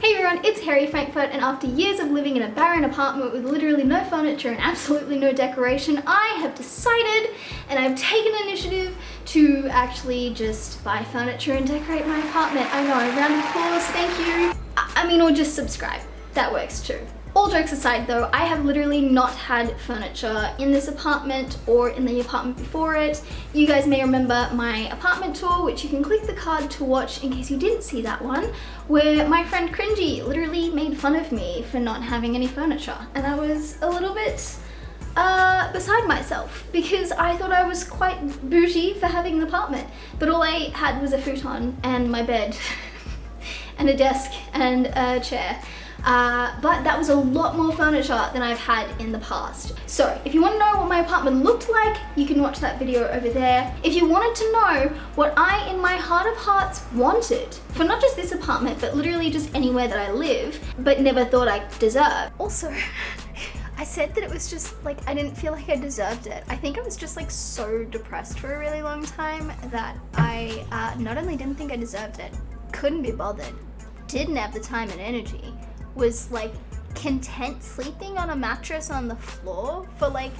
Hey everyone, it's Hairyfrankfurt, and after years of living in a barren apartment with literally no furniture and absolutely no decoration, I have decided and I've taken initiative to actually just buy furniture and decorate my apartment. I know, round of applause, thank you. Or just subscribe, that works too. All jokes aside though, I have literally not had furniture in this apartment or in the apartment before it. You guys may remember my apartment tour, which you can click the card to watch in case you didn't see that one, where my friend Cringy literally made fun of me for not having any furniture. And I was a little bit beside myself because I thought I was quite bougie for having an apartment. But all I had was a futon and my bed and a desk and a chair. But that was a lot more furniture than I've had in the past. So if you want to know what my apartment looked like, you can watch that video over there. If you wanted to know what I, in my heart of hearts, wanted for not just this apartment, but literally just anywhere that I live, but never thought I deserved. Also, I said that it was just like, I didn't feel like I deserved it. I think I was just like so depressed for a really long time that I not only didn't think I deserved it, couldn't be bothered, didn't have the time and energy, was like content sleeping on a mattress on the floor for like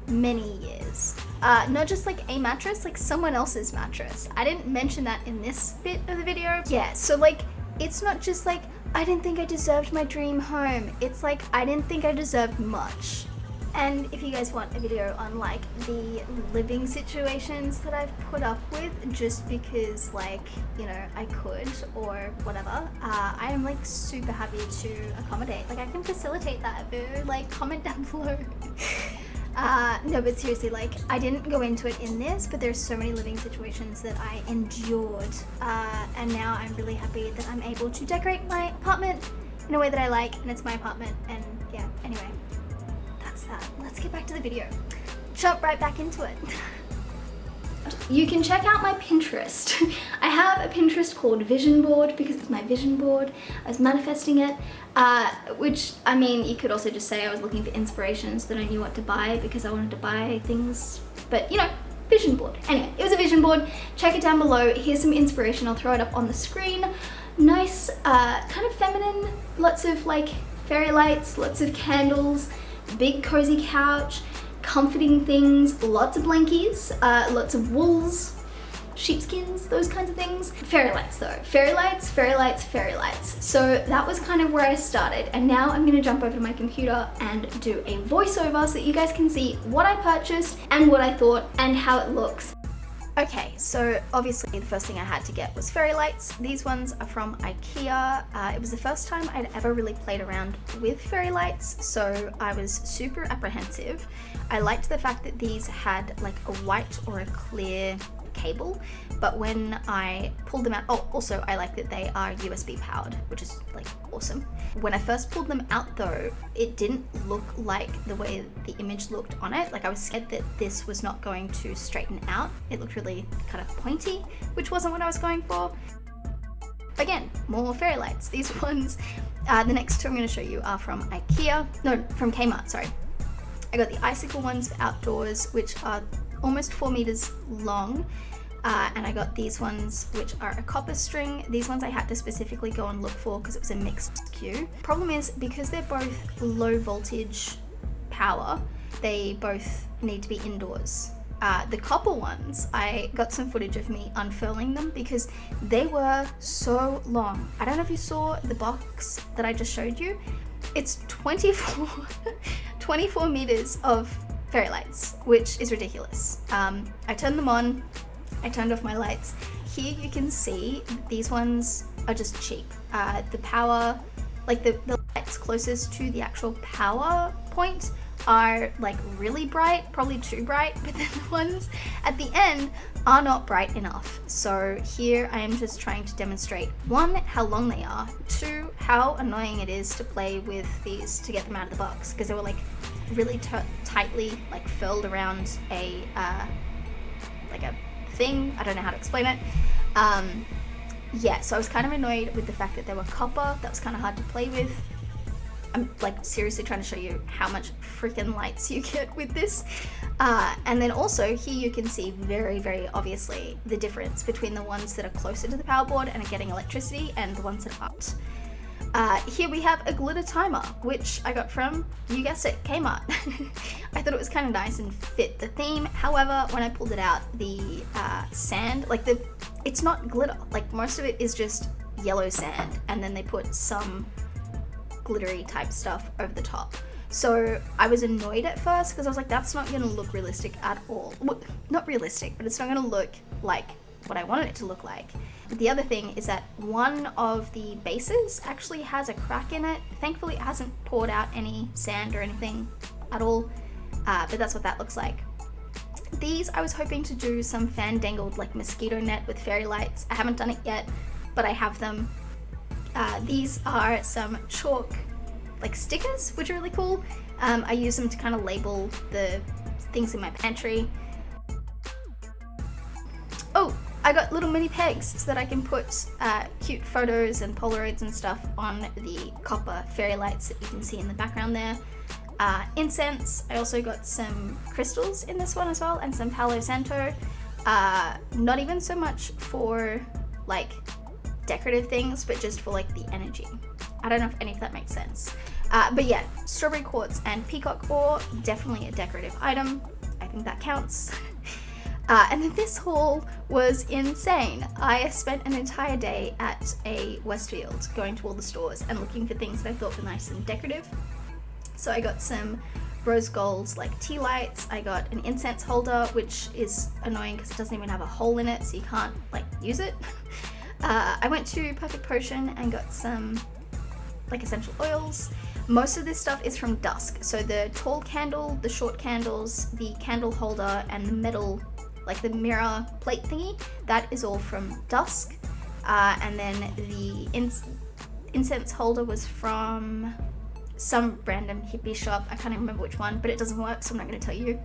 many years. Not just like a mattress, like someone else's mattress. I didn't mention that in this bit of the video. Yeah, so like it's not just like I didn't think I deserved my dream home. It's like I didn't think I deserved much. And if you guys want a video on like the living situations that I've put up with just because like, you know, I could or whatever, I am like super happy to accommodate. Like I can facilitate that, boo. Like comment down below. No, but seriously, like I didn't go into it in this, but there's so many living situations that I endured. And now I'm really happy that I'm able to decorate my apartment in a way that I like, and it's my apartment. And yeah, anyway. That. Let's get back to the video. Jump right back into it. You can check out my Pinterest. I have a Pinterest called Vision Board because it's my vision board. I was manifesting it, which, I mean, you could also just say I was looking for inspiration so that I knew what to buy because I wanted to buy things, but you know, vision board. Anyway, it was a vision board. Check it down below. Here's some inspiration. I'll throw it up on the screen. Nice, kind of feminine, lots of like fairy lights, lots of candles, big cozy couch, comforting things, lots of blankies, lots of wools, sheepskins, those kinds of things. Fairy lights though. Fairy lights, fairy lights, fairy lights. So that was kind of where I started, and now I'm gonna jump over to my computer and do a voiceover so that you guys can see what I purchased and what I thought and how it looks. Okay, so obviously the first thing I had to get was fairy lights. These ones are from IKEA. It was the first time I'd ever really played around with fairy lights, so I was super apprehensive. I liked the fact that these had like a white or a clear cable, but when I pulled them out, oh, also I like that they are USB powered, which is like awesome. When I first pulled them out though, it didn't look like the way the image looked on it. Like I was scared that this was not going to straighten out. It looked really kind of pointy, which wasn't what I was going for. Again, more fairy lights. These ones, the next two I'm going to show you are from IKEA, no, from Kmart, sorry. I got the icicle ones for outdoors, which are almost 4 meters long, and I got these ones which are a copper string. These ones I had to specifically go and look for because it was a mixed queue. Problem is, because they're both low voltage power, they both need to be indoors. The copper ones, I got some footage of me unfurling them because they were so long. I don't know if you saw the box that I just showed you. It's 24 meters of fairy lights, which is ridiculous. I turned them on, I turned off my lights. Here you can see these ones are just cheap. The power, like the lights closest to the actual power point are like really bright, probably too bright, but then the ones at the end are not bright enough. So here I am just trying to demonstrate, one, how long they are, two, how annoying it is to play with these to get them out of the box, because they were like really tightly like furled around a like a thing. I don't know how to explain it. Yeah, so I was kind of annoyed with the fact that they were copper. That was kind of hard to play with. I'm like seriously trying to show you how much freaking lights you get with this. And then also here you can see very, very obviously the difference between the ones that are closer to the power board and are getting electricity and the ones that aren't. Here we have a glitter timer, which I got from, you guessed it, Kmart. I thought it was kind of nice and fit the theme. However, when I pulled it out, the sand, like it's not glitter. Like most of it is just yellow sand, and then they put some glittery type stuff over the top. So I was annoyed at first because I was like, that's not gonna look realistic at all. Well, not realistic, but it's not gonna look like what I wanted it to look like. The other thing is that one of the bases actually has a crack in it. Thankfully it hasn't poured out any sand or anything at all, but that's what that looks like. These I was hoping to do some fandangled like mosquito net with fairy lights. I haven't done it yet, but I have them. These are some chalk like stickers, which are really cool. I use them to kind of label the things in my pantry. Oh, I got little mini pegs so that I can put cute photos and Polaroids and stuff on the copper fairy lights that you can see in the background there. Incense, I also got some crystals in this one as well, and some Palo Santo. Not even so much for like decorative things, but just for like the energy. I don't know if any of that makes sense. But yeah, strawberry quartz and peacock ore, definitely a decorative item. I think that counts. And then this haul was insane. I spent an entire day at a Westfield going to all the stores and looking for things that I thought were nice and decorative. So I got some rose gold like tea lights. I got an incense holder, which is annoying because it doesn't even have a hole in it, so you can't like use it. I went to Perfect Potion and got some like essential oils. Most of this stuff is from Dusk. So the tall candle, the short candles, the candle holder, and the metal, like the mirror plate thingy, that is all from Dusk. And then the incense holder was from some random hippie shop. I can't even remember which one, but it doesn't work, so I'm not going to tell you.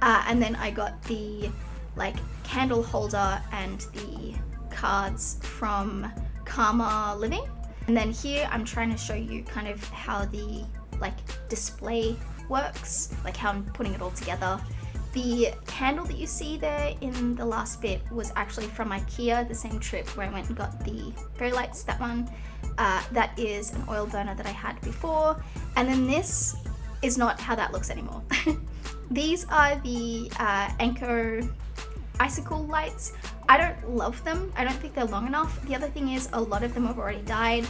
And then I got the like candle holder and the cards from Karma Living. And then here I'm trying to show you kind of how the like display works, like how I'm putting it all together. The candle that you see there in the last bit was actually from IKEA, the same trip where I went and got the fairy lights, that one. That is an oil burner that I had before. And then this is not how that looks anymore. These are the Anko icicle lights. I don't love them. I don't think they're long enough. The other thing is a lot of them have already died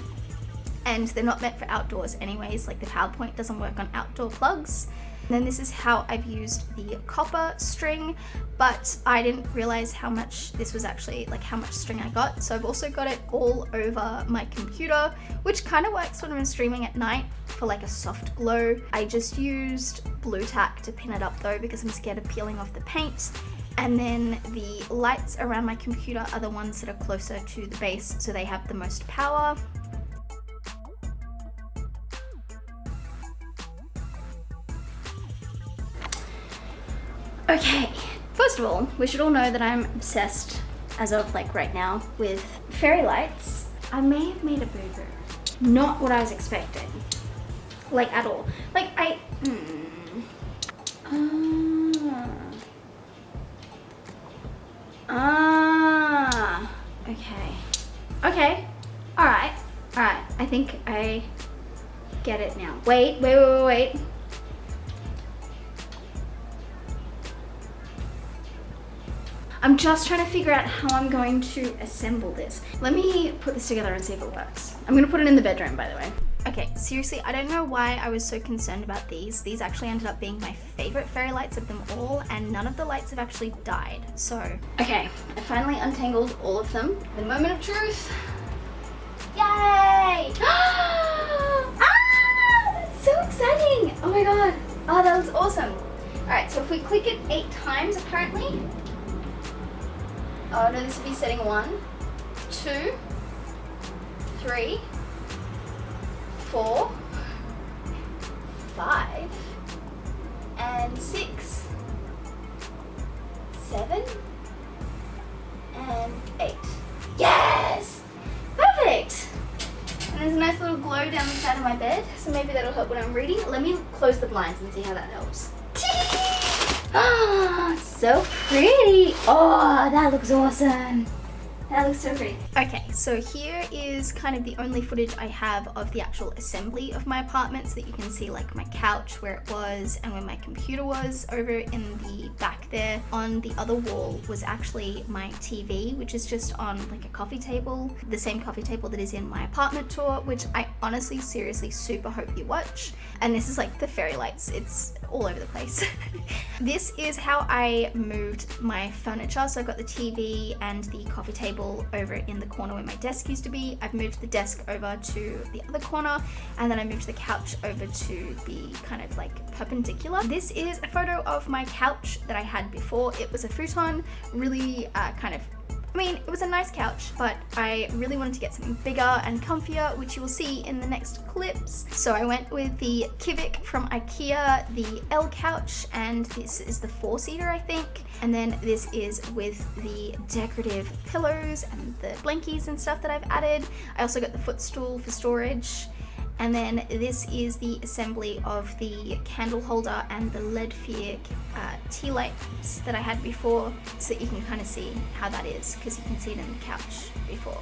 and they're not meant for outdoors anyways. Like the PowerPoint doesn't work on outdoor plugs. And then this is how I've used the copper string, but I didn't realize how much this was actually, like how much string I got. So I've also got it all over my computer, which kind of works when I'm streaming at night for like a soft glow. I just used blue tack to pin it up though, because I'm scared of peeling off the paint. And then the lights around my computer are the ones that are closer to the base, so they have the most power. Okay, first of all, we should all know that I'm obsessed, as of like right now, with fairy lights. I may have made a boo-boo. Not what I was expecting. Like at all. Like okay. Alright. I think I get it now. Wait. I'm just trying to figure out how I'm going to assemble this. Let me put this together and see if it works. I'm gonna put it in the bedroom, by the way. Okay, seriously, I don't know why I was so concerned about these. These actually ended up being my favorite fairy lights of them all, and none of the lights have actually died. So, okay, I finally untangled all of them. The moment of truth. Yay! That's so exciting! Oh my god. Oh, that looks awesome. All right, so if we click it 8 times, apparently. Oh no, this would be setting 1, 2, 3, 4, 5, and 6, 7, and 8. Yes! Perfect! And there's a nice little glow down the side of my bed, so maybe that'll help when I'm reading. Let me close the blinds and see how that helps. Oh, so pretty. Oh, that looks awesome. That looks so pretty. Okay, so here is kind of the only footage I have of the actual assembly of my apartment, so that you can see like my couch, where it was, and where my computer was over in the back there. On the other wall was actually my TV, which is just on like a coffee table, the same coffee table that is in my apartment tour, which I honestly, seriously, super hope you watch. And this is like the fairy lights, it's all over the place. This is how I moved my furniture. So I've got the TV and the coffee table over in the corner where my desk used to be. I've moved the desk over to the other corner, and then I moved the couch over to be kind of like perpendicular. This is a photo of my couch that I had before. It was a futon, really it was a nice couch, but I really wanted to get something bigger and comfier, which you will see in the next clips. So I went with the Kivik from IKEA, the L couch, and this is the 4-seater, I think. And then this is with the decorative pillows and the blankies and stuff that I've added. I also got the footstool for storage. And then this is the assembly of the candle holder and the lead fear tea lights that I had before, so that you can kind of see how that is, because you can see it in the couch before.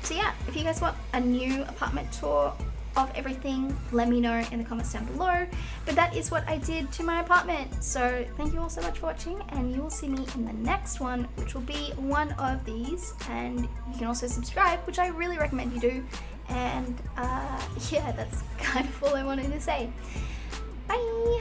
So yeah, if you guys want a new apartment tour of everything, let me know in the comments down below. But that is what I did to my apartment. So thank you all so much for watching, and you will see me in the next one, which will be one of these. And you can also subscribe, which I really recommend you do. And yeah, that's kind of all I wanted to say. Bye!